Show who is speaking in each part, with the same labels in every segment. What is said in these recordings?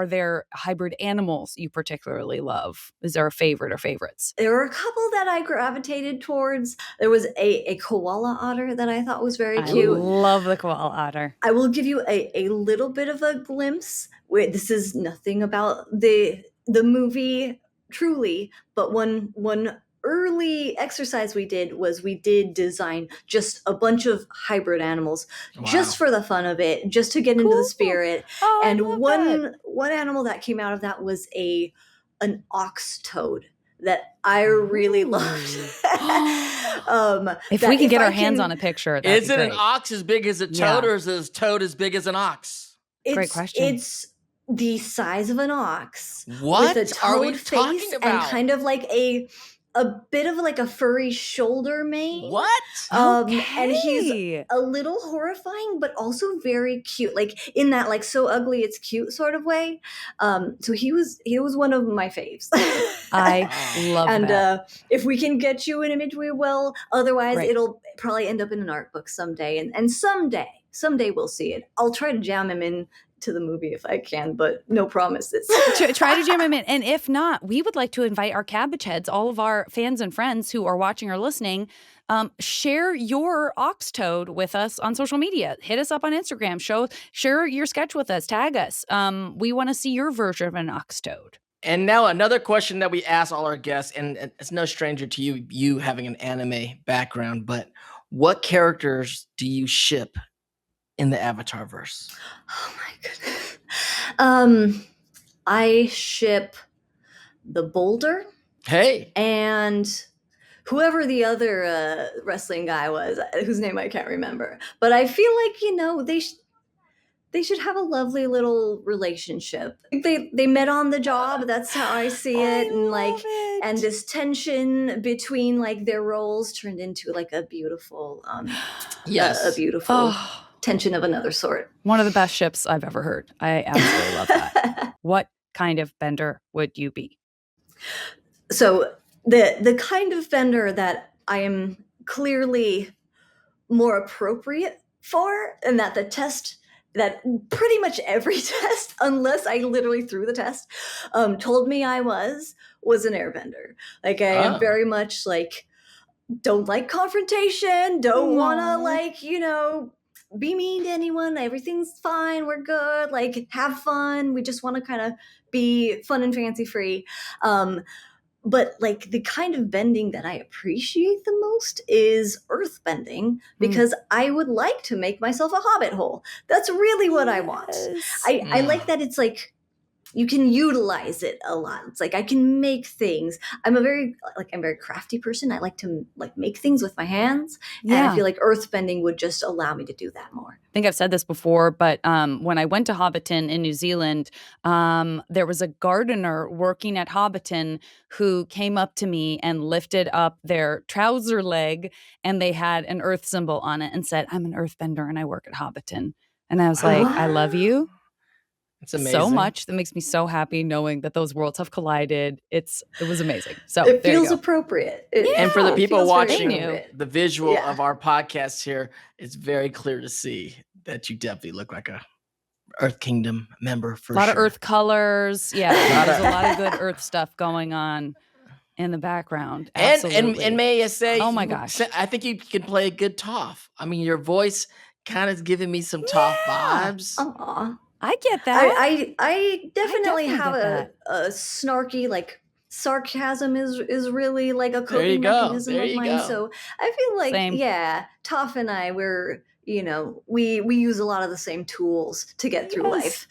Speaker 1: are there hybrid animals you particularly love? Is there a favorite or favorites?
Speaker 2: There were a couple that I gravitated towards. There was a koala otter that I thought was very cute.
Speaker 1: I love the koala otter.
Speaker 2: I will give you a little bit of a glimpse. This is nothing about the movie truly, but one early exercise we did design just a bunch of hybrid animals just for the fun of it, just to get into the spirit. And one animal that came out of that was an ox toad that I really loved.
Speaker 1: If we can get our hands on a picture,
Speaker 3: is it an ox as big as a toad, or is a toad as big as an ox?
Speaker 1: Great question.
Speaker 2: It's the size of an ox.
Speaker 3: What
Speaker 2: with a toad
Speaker 3: are we
Speaker 2: face
Speaker 3: talking about?
Speaker 2: and kind of like a bit of like a furry shoulder mane.
Speaker 3: What?
Speaker 2: And he's a little horrifying, but also very cute. Like in that like so ugly it's cute sort of way. So he was one of my faves.
Speaker 1: I love that.
Speaker 2: And if we can get you an image, we will. Otherwise, it'll probably end up in an art book someday. And someday we'll see it. I'll try to jam him in to the movie if I can, but no promises.
Speaker 1: Try to jam him in. And if not, we would like to invite our cabbage heads, all of our fans and friends who are watching or listening, share your ox toad with us on social media. Hit us up on Instagram. Share your sketch with us. Tag us. We want to see your version of an ox toad.
Speaker 3: And now another question that we ask all our guests, and it's no stranger to you having an anime background, but what characters do you ship in the Avatarverse?
Speaker 2: Oh my goodness. I ship the Boulder.
Speaker 3: Hey.
Speaker 2: And whoever the other wrestling guy was, whose name I can't remember. But I feel like, they should have a lovely little relationship. They met on the job. That's how I see it. And this tension between like their roles turned into like a beautiful, a beautiful tension of another sort.
Speaker 1: One of the best ships I've ever heard. I absolutely love that. What kind of bender would you be?
Speaker 2: So the kind of bender that I am clearly more appropriate for, and that that pretty much every test, unless I literally threw the test, told me I was an airbender. Like I am very much like, don't like confrontation, don't want to be mean to anyone. Everything's fine. We're good. Like have fun. We just want to kind of be fun and fancy free. But like the kind of bending that I appreciate the most is earth bending, because I would like to make myself a hobbit hole. That's really what I want. I like that it's like you can utilize it a lot. It's like I can make things. I'm a very crafty person. I like to make things with my hands. And I feel like earth bending would just allow me to do that more.
Speaker 1: I think I've said this before, but when I went to Hobbiton in New Zealand, there was a gardener working at Hobbiton who came up to me and lifted up their trouser leg, and they had an earth symbol on it and said, "I'm an earthbender and I work at Hobbiton." And I was like, I love you.
Speaker 3: It's amazing.
Speaker 1: So much. That makes me so happy knowing that those worlds have collided. It was amazing. So
Speaker 2: it feels appropriate.
Speaker 3: And for the people watching the visual of our podcast here, it's very clear to see that you definitely look like a Earth Kingdom member for sure.
Speaker 1: A lot of Earth colors. Yeah. There's a lot of good Earth stuff going on in the background. Absolutely.
Speaker 3: And may I say,
Speaker 1: oh my gosh,
Speaker 3: I think you can play a good Toph. I mean, your voice kind of giving me some Toph vibes.
Speaker 2: Aww.
Speaker 1: I get that.
Speaker 2: I definitely have a snarky, like sarcasm is really like a coping mechanism of mine. So I feel like, Toph and I, we're, we use a lot of the same tools to get through life.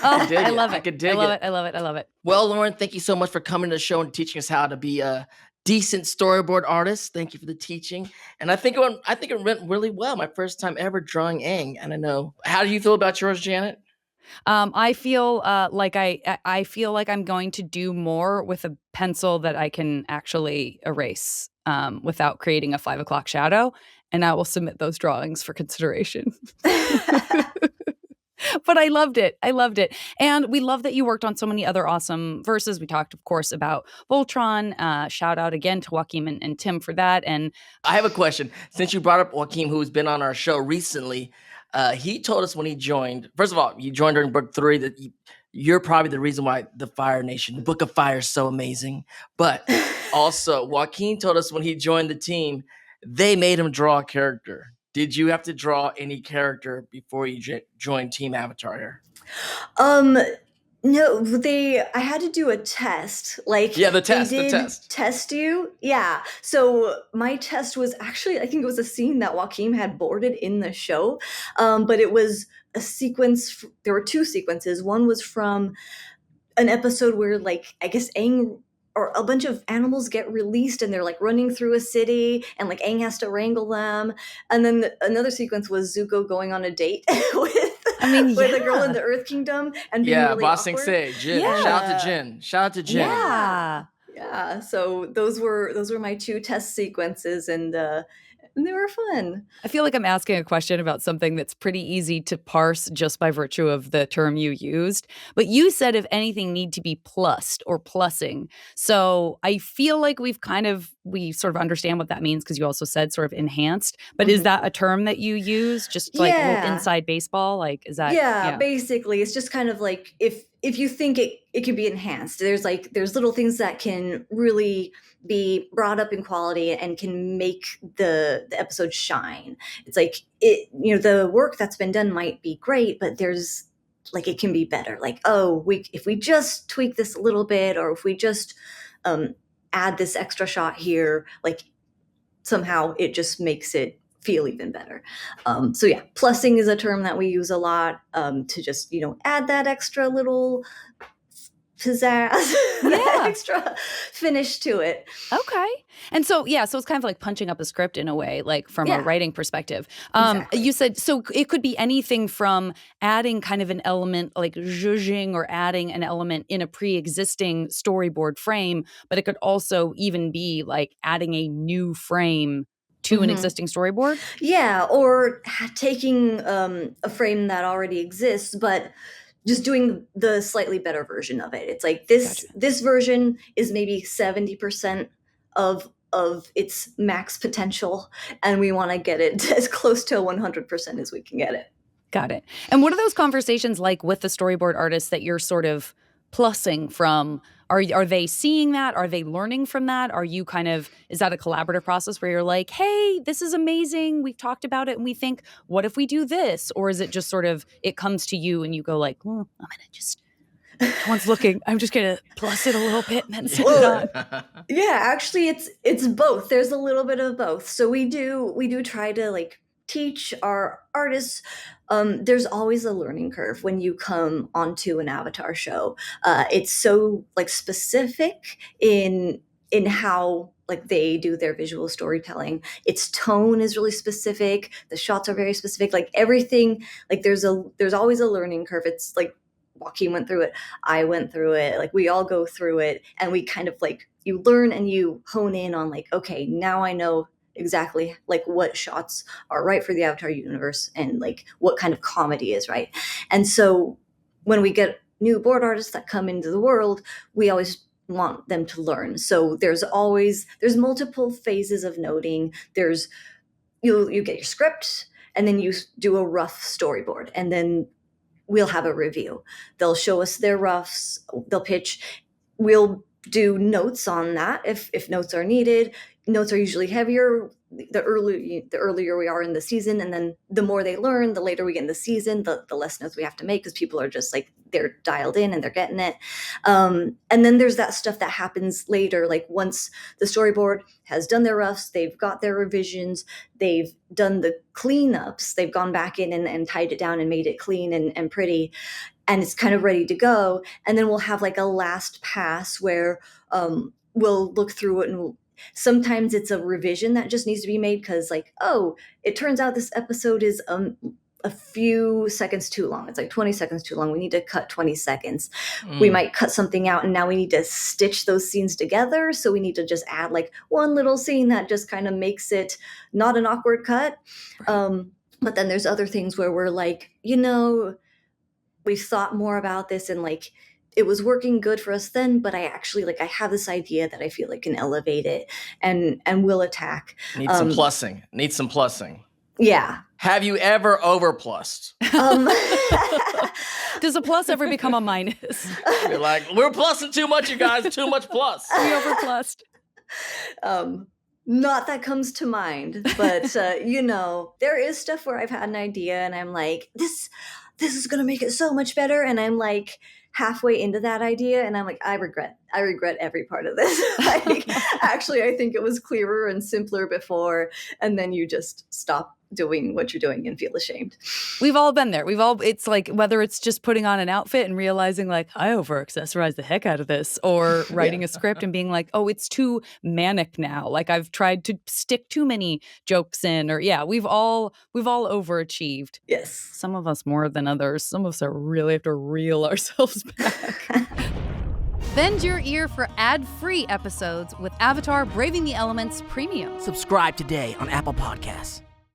Speaker 1: I love it. I love it.
Speaker 3: Well, Lauren, thank you so much for coming to the show and teaching us how to be a decent storyboard artist. Thank you for the teaching. And I think it went really well. My first time ever drawing Aang. And I know, how do you feel about yours, Janet?
Speaker 1: I feel like I feel like I'm going to do more with a pencil that I can actually erase without creating a 5 o'clock shadow, and I will submit those drawings for consideration. But I loved it. And we love that you worked on so many other awesome verses. We talked, of course, about Voltron. Shout out again to Joaquin and Tim for that. And
Speaker 3: I have a question. Since you brought up Joaquin, who's been on our show recently, he told us when he joined, first of all, you joined during book 3 that you're probably the reason why the Fire Nation, the Book of Fire, is so amazing. But also, Joaquin told us when he joined the team, they made him draw a character. Did you have to draw any character before you joined Team Avatar here?
Speaker 2: No, I had to do a test. Like,
Speaker 3: Yeah, the
Speaker 2: they
Speaker 3: test, the
Speaker 2: did
Speaker 3: test.
Speaker 2: test you. Yeah. So my test was actually, I think it was a scene that Joaquin had boarded in the show. But it was a sequence. There were two sequences. One was from an episode where, like, I guess Aang or a bunch of animals get released and they're like running through a city and like Aang has to wrangle them. And then another sequence was Zuko going on a date with with a girl in the Earth Kingdom and being really
Speaker 3: Ba Sing
Speaker 2: awkward.
Speaker 3: Se, Jin.
Speaker 1: Yeah.
Speaker 3: Shout out to Jin. Shout out to Jin.
Speaker 2: Yeah. So those were my two test sequences, and they were fun.
Speaker 1: I feel like I'm asking a question about something that's pretty easy to parse just by virtue of the term you used. But you said if anything need to be plussed or plussing. So I feel like we sort of understand what that means because you also said sort of enhanced. But is that a term that you use just like a little inside baseball? Like, is that?
Speaker 2: Yeah, basically. It's just kind of like if you think it could be enhanced, there's little things that can really be brought up in quality and can make the episode shine. It's like the work that's been done might be great, but there's like it can be better. Like, if we just tweak this a little bit, or if we just add this extra shot here, like somehow it just makes it feel even better. So yeah, plussing is a term that we use a lot to just add that extra little pizzazz, that extra finish to it.
Speaker 1: Okay. And so so it's kind of like punching up a script in a way, like from a writing perspective.
Speaker 2: Exactly.
Speaker 1: You said so it could be anything from adding kind of an element like zhuzhing or adding an element in a pre-existing storyboard frame, but it could also even be like adding a new frame to an existing storyboard?
Speaker 2: Yeah, or taking a frame that already exists, but just doing the slightly better version of it. It's like this version is maybe 70% of its max potential, and we want to get it as close to 100% as we can get it.
Speaker 1: Got it. And what are those conversations like with the storyboard artists that you're sort of plussing from? Are they seeing that? Are they learning from that? Is that a collaborative process where you're like, hey, this is amazing. We've talked about it and we think, what if we do this? Or is it just sort of, it comes to you and you go like, I'm going to just, no one's looking. I'm just going to plus it a little bit and then send it on.
Speaker 2: Yeah, actually it's both. There's a little bit of both. So we do try to like teach our artists. There's always a learning curve when you come onto an Avatar show. It's so like specific in how like they do their visual storytelling. Its tone is really specific. The shots are very specific. Like everything, like there's always a learning curve. It's like Joaquin went through it. I went through it. Like we all go through it, and we kind of like you learn and you hone in on like, okay, now I know exactly like what shots are right for the Avatar universe and like what kind of comedy is right. And so when we get new board artists that come into the world, we always want them to learn. So there's multiple phases of noting. There's you get your script, and then you do a rough storyboard, and then we'll have a review. They'll show us their roughs, they'll pitch, we'll do notes on that if notes are needed. Notes are usually heavier the earlier we are in the season, and then the more they learn, the later we get in the season, the less notes we have to make because people are just like they're dialed in and they're getting it. And then there's that stuff that happens later, like once the storyboard has done their roughs, they've got their revisions, they've done the cleanups, they've gone back in and tied it down and made it clean and pretty, and it's kind of ready to go. And then we'll have like a last pass where we'll look through it, and sometimes it's a revision that just needs to be made because like, oh, it turns out this episode is a few seconds too long. It's like 20 seconds too long. We need to cut 20 seconds. We might cut something out, and now we need to stitch those scenes together. So we need to just add like one little scene that just kind of makes it not an awkward cut. Right. But then there's other things where we're like, we've thought more about this, and like it was working good for us then, but I actually like I have this idea that I feel like can elevate it, and will attack.
Speaker 3: Need some plussing.
Speaker 2: Yeah.
Speaker 3: Have you ever overplussed?
Speaker 1: Does a plus ever become a minus?
Speaker 3: You're like, we're plussing too much, you guys. Too much plus.
Speaker 1: We overplussed.
Speaker 2: Not that comes to mind, but there is stuff where I've had an idea and I'm like, this is gonna make it so much better, and I'm like halfway into that idea and I'm like, I regret every part of this. Like, actually, I think it was clearer and simpler before, and then you just stop doing what you're doing and feel ashamed.
Speaker 1: We've all been there. It's like, whether it's just putting on an outfit and realizing like, I over accessorize the heck out of this, or writing a script and being like, oh, it's too manic now. Like, I've tried to stick too many jokes in, or we've all overachieved.
Speaker 2: Yes.
Speaker 1: Some of us more than others. Some of us are really have to reel ourselves back. Bend your ear for ad-free episodes with Avatar Braving the Elements Premium.
Speaker 3: Subscribe today on Apple Podcasts.